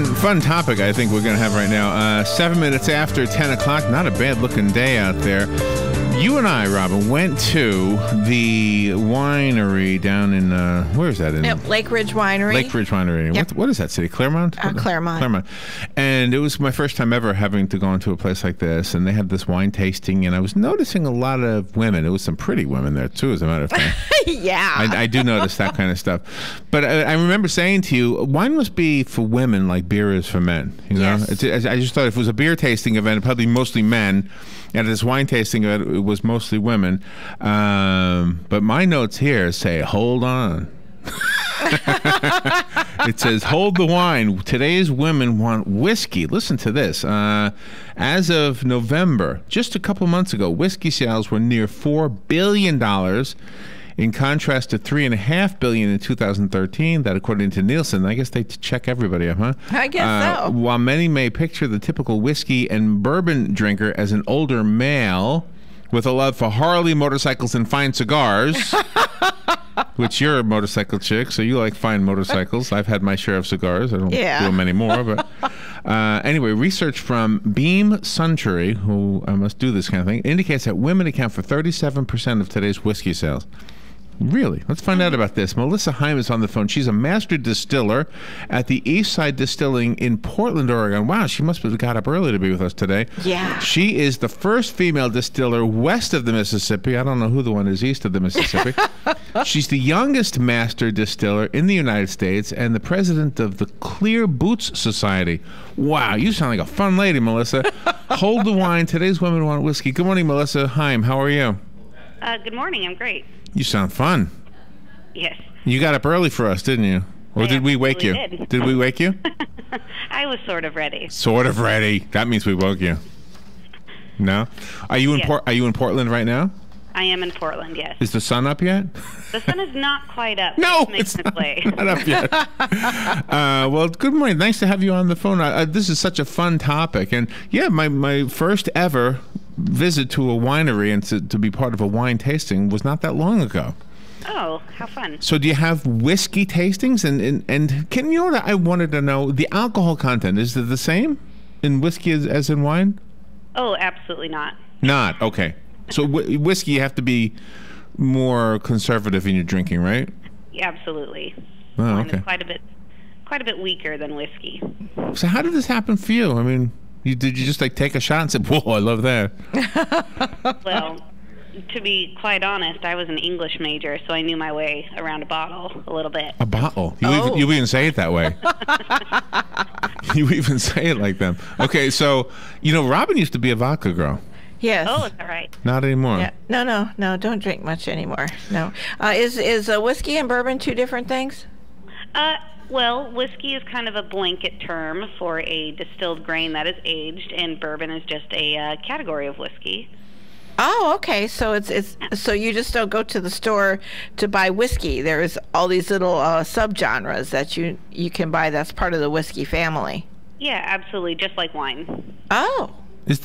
Fun topic I think we're going to have right now. 7 minutes after 10 o'clock. Not a bad-looking day out there. You and I, Robin, went to the winery down in, where is that? Yep, Lake Ridge Winery. Lake Ridge Winery. Yep. What is that city? Claremont? Claremont. Claremont. And it was my first time ever having to go into a place like this, and they had this wine tasting, and I was noticing a lot of women. It was some pretty women there, too, as a matter of fact. Yeah. I do notice that kind of stuff. But I remember saying to you, wine must be for women like beer is for men. You know? Yes. I just thought if it was a beer tasting event, it'd probably mostly men. And at this wine tasting event, it was mostly women. But my notes here say, hold on. It says, hold the wine. Today's women want whiskey. Listen to this. As of November, just a couple months ago, whiskey sales were near $4 billion. In contrast to $3.5 billion in 2013, that according to Nielsen. I guess they check everybody up, huh? I guess so. While many may picture the typical whiskey and bourbon drinker as an older male with a love for Harley motorcycles and fine cigars, which you're a motorcycle chick, so you like fine motorcycles. I've had my share of cigars. I don't do them anymore. But anyway, research from Beam Suntory, who I must do this kind of thing, indicates that women account for 37% of today's whiskey sales. Really? Let's find out about this. Melissa Heim is on the phone. She's a master distiller at the Eastside Distilling in Portland, Oregon. Wow, she must have got up early to be with us today. Yeah. She is the first female distiller west of the Mississippi. I don't know who the one is east of the Mississippi. She's the youngest master distiller in the United States and the president of the Clear Boots Society. Wow, you sound like a fun lady, Melissa. Hold the wine. Today's women want whiskey. Good morning, Melissa Heim. How are you? Good morning. I'm great. You sound fun. Yes. You got up early for us, didn't you? Or did we wake you? Did we wake you? I was sort of ready. Sort of ready. That means we woke you. No? Are you in Are you in Portland right now? I am in Portland, yes. Is the sun up yet? The sun is not quite up. No, it's not up yet. Well, good morning. Nice to have you on the phone. This is such a fun topic. And yeah, my first ever visit to a winery and to be part of a wine tasting was not that long ago. Oh, how fun. So do you have whiskey tastings? And can you know what I wanted to know? The alcohol content, is it the same in whiskey as in wine? Oh, absolutely not. Not? Okay. So whiskey, you have to be more conservative in your drinking, right? Yeah, absolutely. Oh, wine okay. is quite a bit weaker than whiskey. So how did this happen for you? I mean, did you just like take a shot and say, "Whoa, I love that"? Well, to be quite honest, I was an English major, so I knew my way around a bottle a little bit. A bottle? You even say it that way. You even say it like them. Okay, so Robin used to be a vodka girl. Yes. Oh, is that right? Not anymore. Yeah. No. Don't drink much anymore. No. Is whiskey and bourbon two different things? Well, whiskey is kind of a blanket term for a distilled grain that is aged, and bourbon is just a category of whiskey. Oh, okay. So so you just don't go to the store to buy whiskey. There's all these little subgenres that you can buy. That's part of the whiskey family. Yeah, absolutely, just like wine. Oh. Is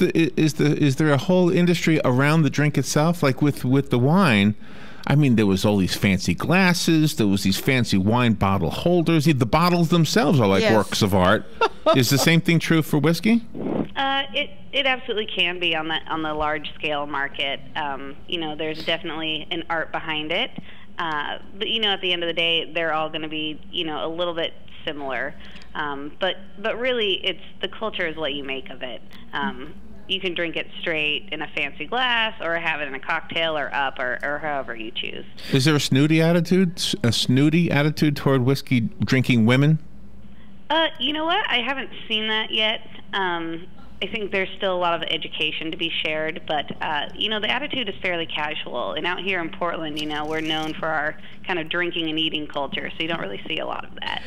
there a whole industry around the drink itself? Like with the wine, I mean, there was all these fancy glasses. There was these fancy wine bottle holders. The bottles themselves are like works of art. Is the same thing true for whiskey? It absolutely can be on the large scale market. There's definitely an art behind it. But at the end of the day, they're all going to be a little bit similar. But really, it's the culture is what you make of it. You can drink it straight in a fancy glass, or have it in a cocktail, or up, or however you choose. Is there a snooty attitude toward whiskey drinking women? You know what? I haven't seen that yet. I think there's still a lot of education to be shared, but the attitude is fairly casual. And out here in Portland, we're known for our kind of drinking and eating culture, so you don't really see a lot of that.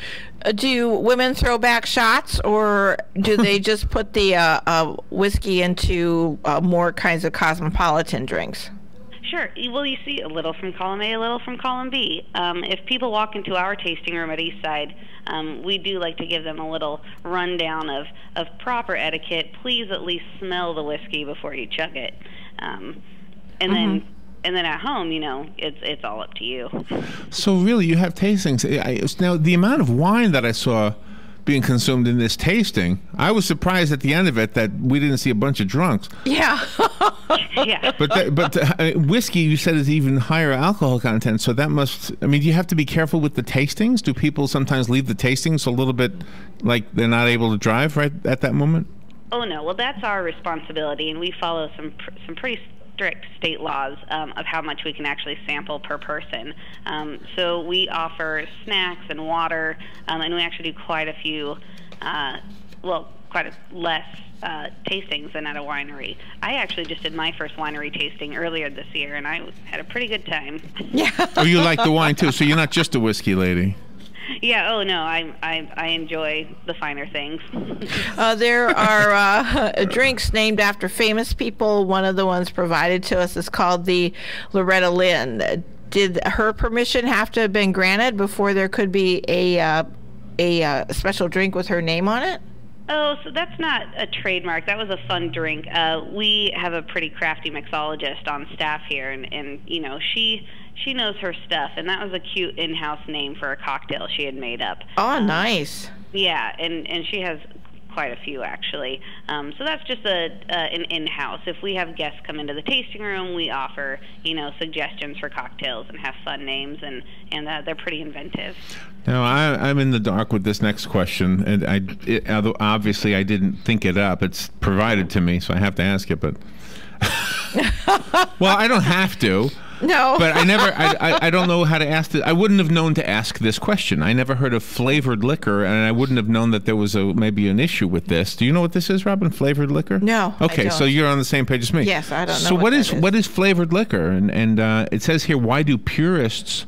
Do women throw back shots, or do they just put the whiskey into more kinds of cosmopolitan drinks? Sure. Well, you see a little from column A, a little from column B. If people walk into our tasting room at Eastside, we do like to give them a little rundown of proper etiquette. Please at least smell the whiskey before you chug it. And then at home, it's all up to you. So really, you have tastings. Now, the amount of wine that I saw being consumed in this tasting. I was surprised at the end of it that we didn't see a bunch of drunks. Yeah. Yeah. But whiskey, you said, is even higher alcohol content, so that must, I mean, do you have to be careful with the tastings? Do people sometimes leave the tastings a little bit like they're not able to drive right at that moment? Oh, no. Well, that's our responsibility, and we follow some pretty strict state laws of how much we can actually sample per person. So we offer snacks and water, and we actually do quite a few, quite a less tastings than at a winery. I actually just did my first winery tasting earlier this year, and I had a pretty good time. Yeah. Oh, you like the wine too, so you're not just a whiskey lady. Yeah. Oh no, I enjoy the finer things. There are drinks named after famous people. One of the ones provided to us is called the Loretta Lynn. Did her permission have to have been granted before there could be a special drink with her name on it? Oh, so that's not a trademark. That was a fun drink. We have a pretty crafty mixologist on staff here, and you know, she knows her stuff, and that was a cute in-house name for a cocktail she had made up. Oh, nice. Yeah, and she has quite a few, actually. So that's just an in-house. If we have guests come into the tasting room, we offer, you know, suggestions for cocktails and have fun names, and they're pretty inventive. Now, I'm in the dark with this next question, and although obviously I didn't think it up, it's provided to me, so I have to ask it, but... Well, I don't have to. No. But I don't know how to ask it. I wouldn't have known to ask this question. I never heard of flavored liquor, and I wouldn't have known that there was maybe an issue with this. Do you know what this is, Robin? Flavored liquor? No. Okay, so you're on the same page as me. Yes, I don't know. So what is flavored liquor? And it says here, why do purists?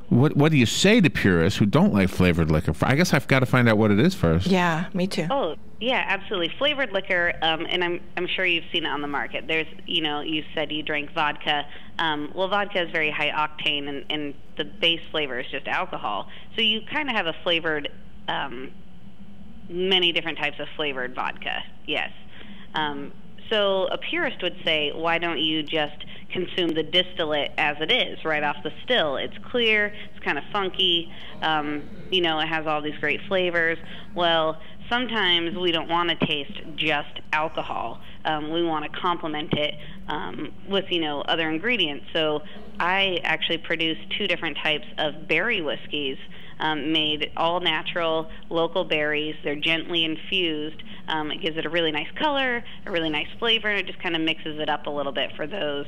What do you say to purists who don't like flavored liquor? I guess I've got to find out what it is first. Yeah, me too. Oh, yeah, absolutely. Flavored liquor, and I'm sure you've seen it on the market. There's, you know, you said you drank vodka. Well, vodka is very high octane, and the base flavor is just alcohol. So you kind of have a flavored, many different types of flavored vodka, yes. So a purist would say, why don't you just consume the distillate as it is, right off the still? It's clear, it's kind of funky, you know, it has all these great flavors. Well, sometimes we don't want to taste just alcohol. We want to complement it with, you know, other ingredients. So I actually produce 2 different types of berry whiskeys, made all natural, local berries. They're gently infused. It gives it a really nice color, a really nice flavor, and it just kind of mixes it up a little bit for those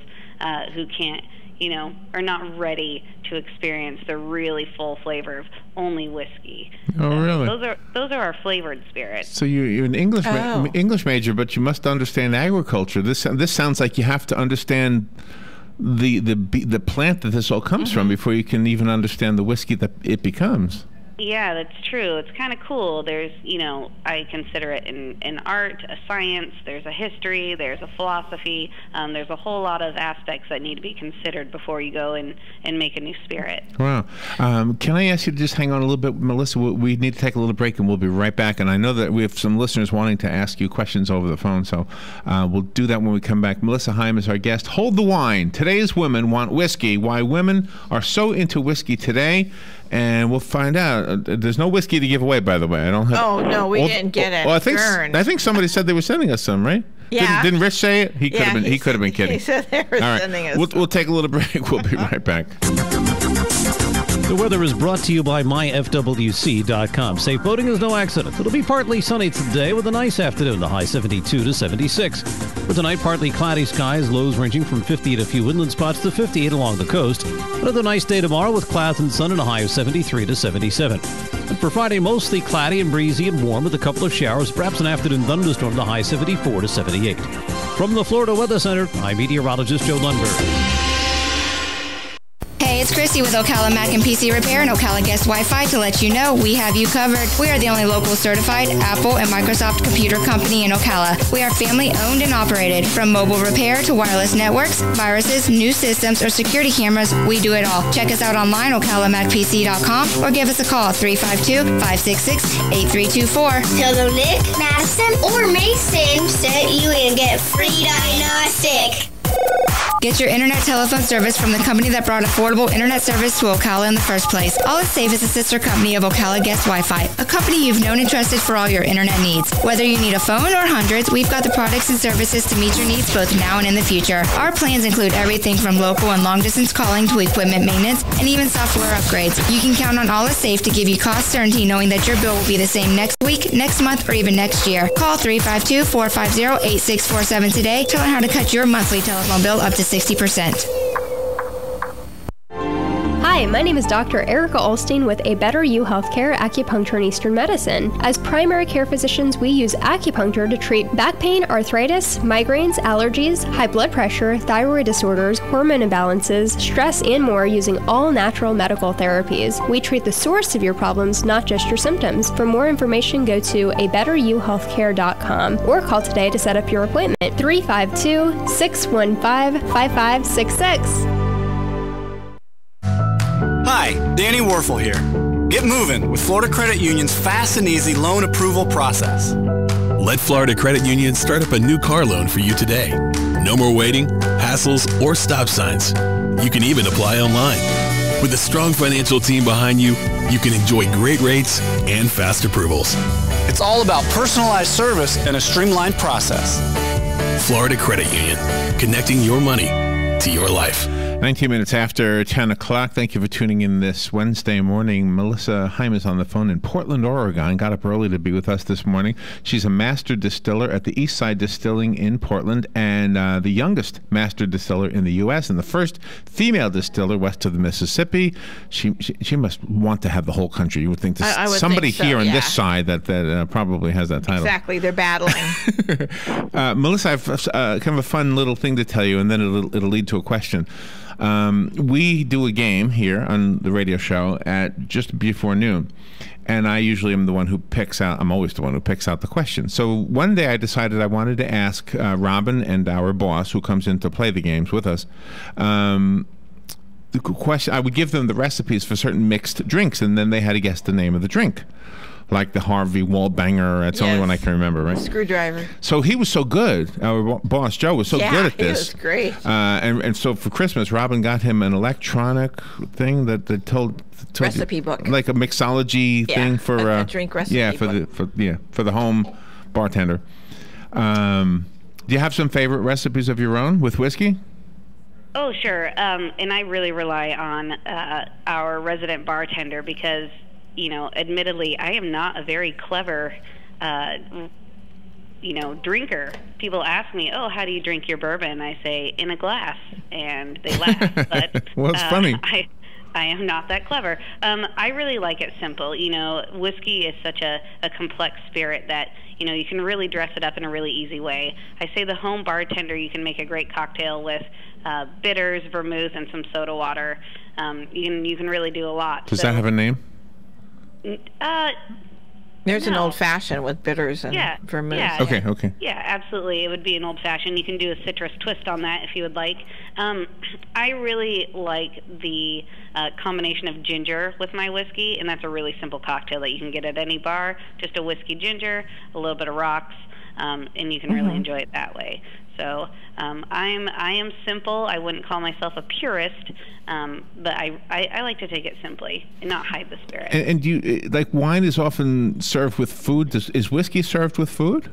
who can't, you know, are not ready to experience the really full flavor of only whiskey. Oh, really? Those are our flavored spirits. So you're an English major, but you must understand agriculture. This sounds like you have to understand the plant that this all comes from before you can even understand the whiskey that it becomes. Yeah, that's true. It's kind of cool. There's, you know, I consider it an art, a science, there's a history, there's a philosophy, there's a whole lot of aspects that need to be considered before you go and make a new spirit. Wow. Can I ask you to just hang on a little bit, Melissa? We need to take a little break, and we'll be right back. And I know that we have some listeners wanting to ask you questions over the phone, so we'll do that when we come back. Melissa Heim is our guest. Hold the wine. Today's women want whiskey. Why women are so into whiskey today. And we'll find out. There's no whiskey to give away, by the way. I don't have. Oh no, we didn't get it. Well, I think somebody said they were sending us some, right? Yeah. Didn't Rich say it? He could have been. He could have been kidding. He said they were sending us. We'll take a little break. We'll be right back. The weather is brought to you by myfwc.com. Safe boating is no accident. It'll be partly sunny today with a nice afternoon, the high 72 to 76. For tonight, partly cloudy skies, lows ranging from 50 at a few inland spots to 58 along the coast. Another nice day tomorrow with clouds and sun and a high of 73 to 77. And for Friday, mostly cloudy and breezy and warm with a couple of showers, perhaps an afternoon thunderstorm, the high 74 to 78. From the Florida Weather Center, I'm meteorologist Joe Lundberg. Hey, it's Christy with Ocala Mac and PC Repair and Ocala Guest Wi-Fi to let you know we have you covered. We are the only local certified Apple and Microsoft computer company in Ocala. We are family owned and operated. From mobile repair to wireless networks, viruses, new systems, or security cameras, we do it all. Check us out online, ocalamacpc.com, or give us a call, 352-566-8324. Tell them Nick, Madison, or Mason sent you and get free diagnostic. Get your internet telephone service from the company that brought affordable internet service to Ocala in the first place. All Is Safe is a sister company of Ocala Guest Wi-Fi, a company you've known and trusted for all your internet needs. Whether you need a phone or hundreds, we've got the products and services to meet your needs both now and in the future. Our plans include everything from local and long-distance calling to equipment maintenance and even software upgrades. You can count on All Is Safe to give you cost certainty knowing that your bill will be the same next week, next month, or even next year. Call 352-450-8647 today to learn how to cut your monthly telephone bill up to 60%. Hi, my name is Dr. Erica Olstein with A Better You Healthcare Acupuncture and Eastern Medicine. As primary care physicians, we use acupuncture to treat back pain, arthritis, migraines, allergies, high blood pressure, thyroid disorders, hormone imbalances, stress, and more using all natural medical therapies. We treat the source of your problems, not just your symptoms. For more information, go to abetteryouhealthcare.com or call today to set up your appointment. 352-615-5566. Hi, Danny Warfel here. Get moving with Florida Credit Union's fast and easy loan approval process. Let Florida Credit Union start up a new car loan for you today. No more waiting, hassles, or stop signs. You can even apply online. With a strong financial team behind you, you can enjoy great rates and fast approvals. It's all about personalized service and a streamlined process. Florida Credit Union, connecting your money to your life. 19 minutes after 10 o'clock. Thank you for tuning in this Wednesday morning. Melissa Heim is on the phone in Portland, Oregon. Got up early to be with us this morning. She's a master distiller at the Eastside Distilling in Portland and the youngest master distiller in the U.S. and the first female distiller west of the Mississippi. She must want to have the whole country. You would think there's I would somebody think so, here on yeah. this side that probably has that title. Exactly. They're battling. Melissa, I've kind of a fun little thing to tell you, and then it'll lead to a question. We do a game here on the radio show at just before noon, and I usually am the one who picks out. I'm always the one who picks out the question. So one day I decided I wanted to ask Robin and our boss, who comes in to play the games with us, the question. I would give them the recipes for certain mixed drinks, and then they had to guess the name of the drink. Like the Harvey Wallbanger. That's the only one I can remember, right? Screwdriver. So he was so good. Our boss, Joe, was so good at this. Yeah, he was great. And so for Christmas, Robin got him an electronic thing that told Recipe book. like a mixology thing for a drink recipe book. for the home bartender. Do you have some favorite recipes of your own with whiskey? Oh, sure. And I really rely on our resident bartender because, you know, admittedly, I am not a very clever, drinker. People ask me, "Oh, how do you drink your bourbon?" I say, "In a glass," and they laugh. But well, it's funny. I am not that clever. I really like it simple. You know, whiskey is such a complex spirit that, you know, you can really dress it up in a really easy way. I say the home bartender, you can make a great cocktail with bitters, vermouth, and some soda water. You can really do a lot. Does that have a name? There's an old-fashioned with bitters and vermouth. Yeah, Okay. Yeah, absolutely. It would be an old-fashioned. You can do a citrus twist on that if you would like. I really like the combination of ginger with my whiskey, and that's a really simple cocktail that you can get at any bar. Just a whiskey ginger, a little bit of rocks, and you can really enjoy it that way. So I am simple. I wouldn't call myself a purist, but I like to take it simply and not hide the spirit. And do you like wine is often served with food? Is whiskey served with food?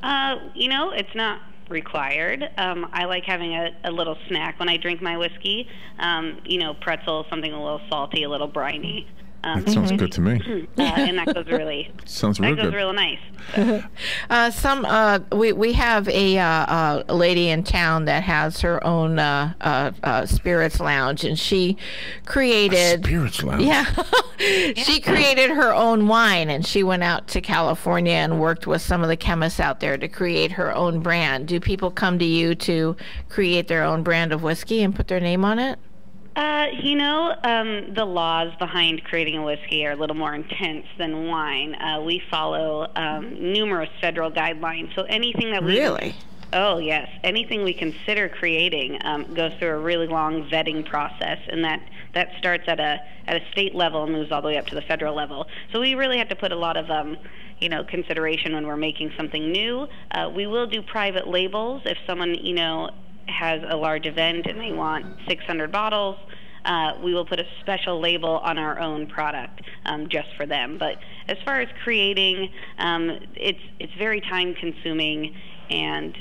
It's not required. I like having a little snack when I drink my whiskey. Pretzel, something a little salty, a little briny. That sounds good to me. And that goes really sounds real good. That goes real nice. We have a lady in town that has her own spirits lounge, and she created a spirits lounge. Yeah, she created her own wine, and she went out to California and worked with some of the chemists out there to create her own brand. Do people come to you to create their own brand of whiskey and put their name on it? The laws behind creating a whiskey are a little more intense than wine. We follow numerous federal guidelines, so anything that we... Really? Oh, yes. Anything we consider creating goes through a really long vetting process, and that starts at a state level and moves all the way up to the federal level. So we really have to put a lot of consideration when we're making something new. We will do private labels if someone, has a large event and they want 600 bottles, we will put a special label on our own product just for them. But as far as creating, it's very time consuming and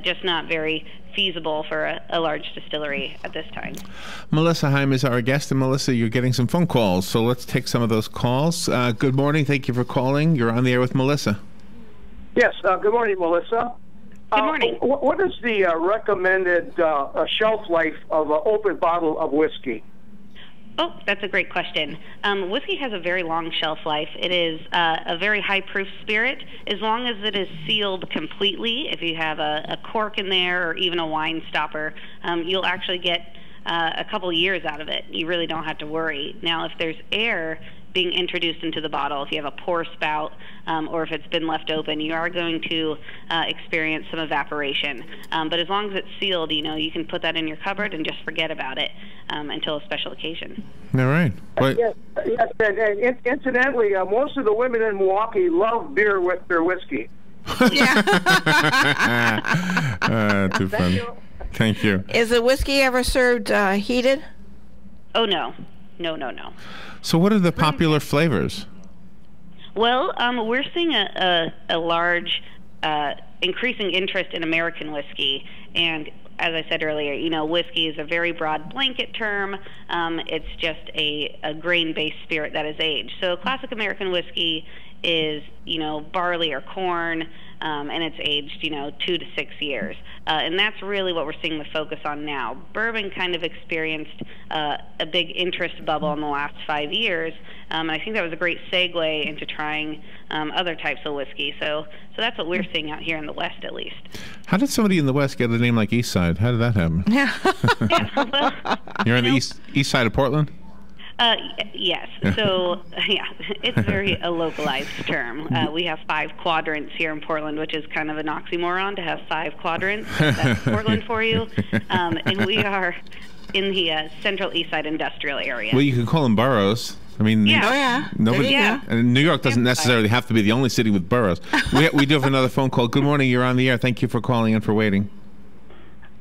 just not very feasible for a large distillery at this time. Melissa Heim is our guest, and Melissa, you're getting some phone calls, so let's take some of those calls. Good morning. Thank you for calling. You're on the air with Melissa. Yes. Good morning, Melissa. Good morning. What is the recommended shelf life of an open bottle of whiskey? Oh, that's a great question. Whiskey has a very long shelf life. It is a very high proof spirit. As long as it is sealed completely, if you have a cork in there or even a wine stopper, you'll actually get a couple years out of it. You really don't have to worry. Now, if there's air being introduced into the bottle, if you have a pour spout, or if it's been left open, you are going to experience some evaporation. But as long as it's sealed, you can put that in your cupboard and just forget about it until a special occasion. All right. Yes, and incidentally, most of the women in Milwaukee love beer with their whiskey. Too funny. Thank you. Is the whiskey ever served heated? Oh, no. No. So what are the popular flavors? Well, we're seeing a large increasing interest in American whiskey. And as I said earlier, whiskey is a very broad blanket term. It's just a grain-based spirit that is aged. So classic American whiskey is, barley or corn, and it's aged, 2 to 6 years. And that's really what we're seeing the focus on now. Bourbon kind of experienced a big interest bubble in the last 5 years, and I think that was a great segue into trying other types of whiskey. So that's what we're seeing out here in the West, at least. How did somebody in the West get a name like East Side? How did that happen? You're on the east side of Portland? Yes. So, it's very a localized term. We have 5 quadrants here in Portland, which is kind of an oxymoron to have 5 quadrants. That's Portland for you. And we are in the central east side industrial area. Well, you can call them boroughs. I mean, nobody. And New York doesn't necessarily have to be the only city with boroughs. We do have another phone call. Good morning. You're on the air. Thank you for calling and for waiting.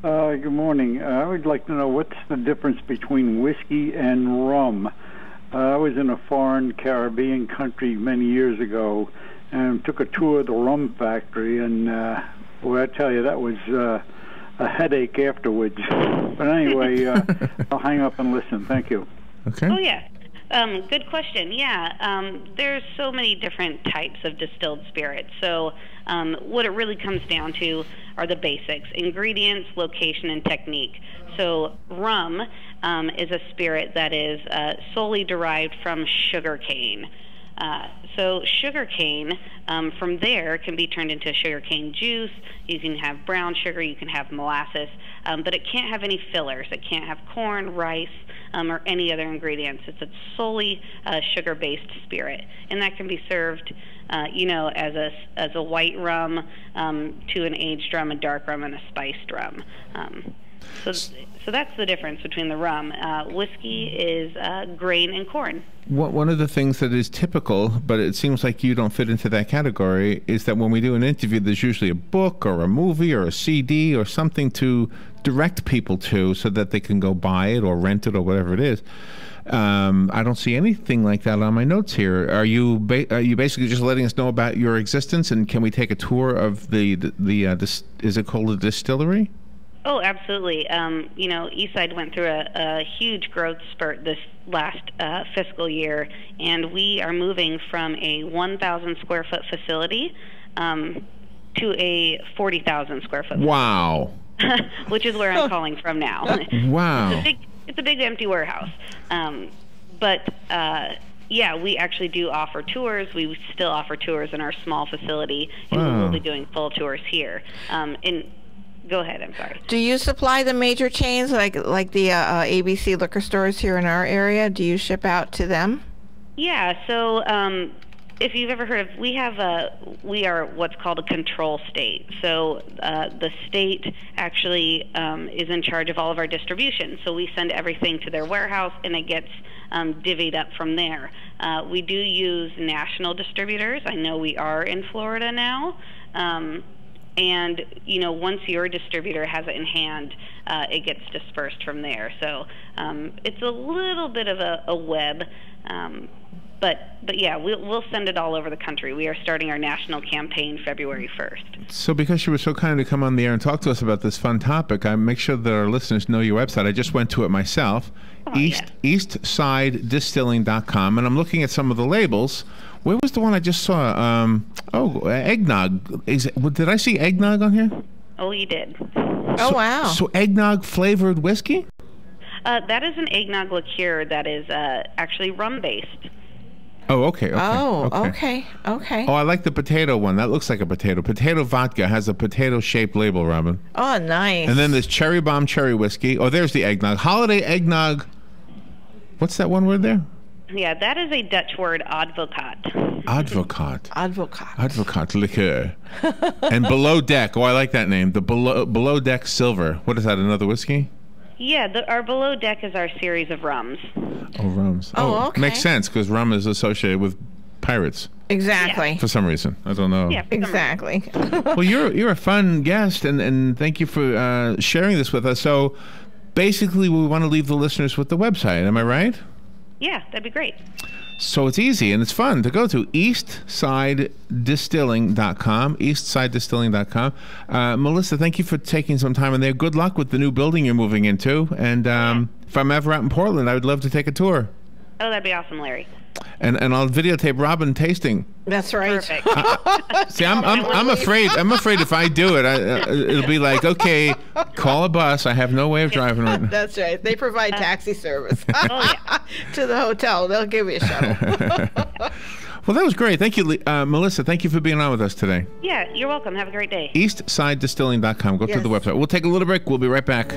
Good morning. I would like to know what's the difference between whiskey and rum. I was in a foreign Caribbean country many years ago and took a tour of the rum factory, and I tell you, that was a headache afterwards. But anyway, I'll hang up and listen. Thank you. Okay. Oh, yeah. Good question. Yeah, there's so many different types of distilled spirits. So what it really comes down to are the basics: ingredients, location, and technique. So rum is a spirit that is solely derived from sugar cane. So sugar cane, from there, can be turned into sugar cane juice. You can have brown sugar, you can have molasses, but it can't have any fillers. It can't have corn, rice, or any other ingredients. It's a solely sugar-based spirit, and that can be served, as a white rum, to an aged rum, a dark rum, and a spiced rum. So that's the difference between the rum. Whiskey is grain and corn. One of the things that is typical, but it seems like you don't fit into that category, is that when we do an interview, there's usually a book or a movie or a CD or something to direct people to so that they can go buy it or rent it or whatever it is. I don't see anything like that on my notes here. Are you basically just letting us know about your existence, and can we take a tour of the is it called a distillery? Oh, absolutely. Eastside went through a huge growth spurt this last fiscal year, and we are moving from a 1,000 square foot facility to a 40,000 square foot. Wow. Which is where I'm calling from now. Wow. It's a big empty warehouse. Yeah, we actually do offer tours. We still offer tours in our small facility, and we will be doing full tours here. Go ahead, I'm sorry. Do you supply the major chains like the ABC liquor stores here in our area? Do you ship out to them? Yeah, so if you've ever heard of, we are what's called a control state. So the state actually is in charge of all of our distribution. So we send everything to their warehouse, and it gets divvied up from there. We do use national distributors. I know we are in Florida now. And, once your distributor has it in hand, it gets dispersed from there. So it's a little bit of a web. But yeah, we'll send it all over the country. We are starting our national campaign February 1st. So because you were so kind to come on the air and talk to us about this fun topic, I make sure that our listeners know your website. I just went to it myself, eastsidedistilling.com, and I'm looking at some of the labels. Where was the one I just saw? Eggnog. Did I see eggnog on here? Oh, you did. Oh, wow. So eggnog flavored whiskey? That is an eggnog liqueur that is actually rum-based. Oh, okay. Okay. Oh, I like the potato one. That looks like a potato. Potato vodka has a potato-shaped label, Robin. Oh, nice. And then there's Cherry Bomb Cherry Whiskey. Oh, there's the eggnog. Holiday eggnog. What's that one word there? Yeah, that is a Dutch word, advocaat. Advocaat liqueur. And Below Deck. Oh, I like that name. The Below Deck Silver. What is that, another whiskey? Yeah, our Below Deck is our series of rums. Oh, rums. Oh, okay. Makes sense, because rum is associated with pirates. Exactly. For some reason. I don't know. Yeah, exactly. Well, you're a fun guest, and thank you for sharing this with us. So basically, we want to leave the listeners with the website. Am I right? Yeah, that'd be great. So it's easy and it's fun to go to eastsidedistilling.com, eastsidedistilling.com. Melissa, thank you for taking some time in there. Good luck with the new building you're moving into. And if I'm ever out in Portland, I would love to take a tour. Oh, that'd be awesome, Larry. And I'll videotape Robin tasting. That's right. Perfect. See, I'm afraid. I'm afraid if I do it, it'll be like, okay, call a bus. I have no way of driving right now. That's right. They provide taxi service Oh, yeah. to the hotel. They'll give you a shuttle. Well, that was great. Thank you, Melissa. Thank you for being on with us today. Yeah, you're welcome. Have a great day. eastsidedistilling.com. Go to the website. We'll take a little break. We'll be right back.